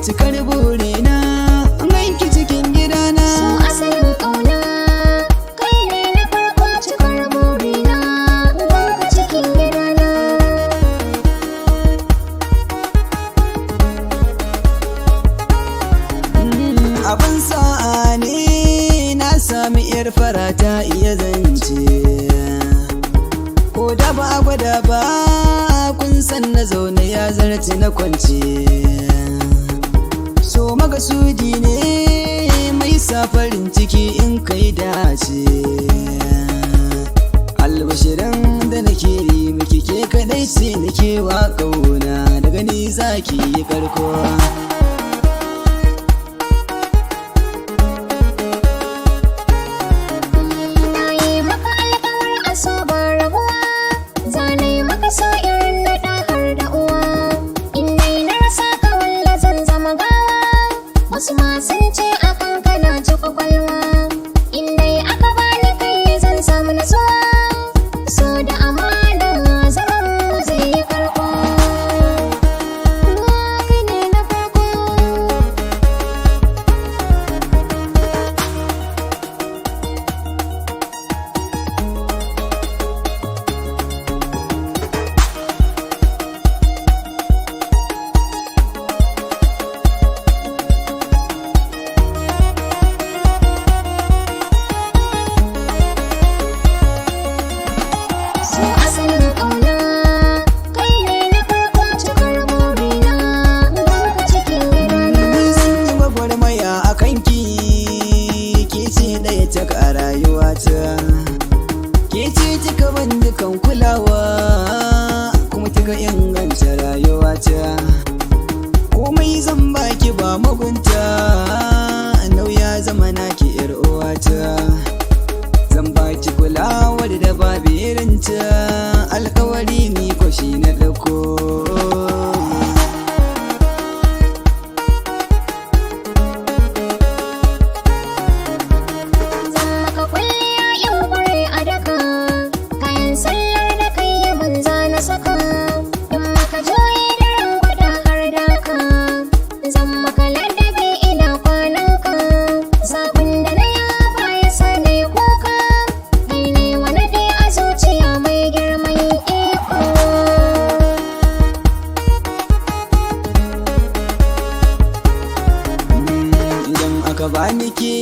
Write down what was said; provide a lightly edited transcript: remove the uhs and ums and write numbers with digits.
cikar burina an ganki cikin gidana. So asalin ƙauna kai ne na farko cikar burina ganka cikin gidana. Abin sa'a ne na sami yar fara ta iya zance, ko da ba a gwada ba kun san na zaune ya zarci na kwance. So magasudi ne mai sa farin ciki in kai dace, albashirin da nake yi miki ke kadai ce nake wa kauna, daga ni zaki yi karko. So irin na ɗa har da uwa, in dai na rasa ka walla zan zama gawa. Wasu ma sun ce akan kana ci kwakwalwa, in dai aka bani kai zan samu nutsuwa. So da amana zaman mu zai yi karko, kai ne na farko. A rayuwata ke ce kika ban dukan kulawa, kuma kika inganta rayuwata. Komai zan baki ba mugunta, nauya zama naki yar uwata. Zan baki kulawa da babu irinta, alkawari ni ko shi na dauko. Ka bani ke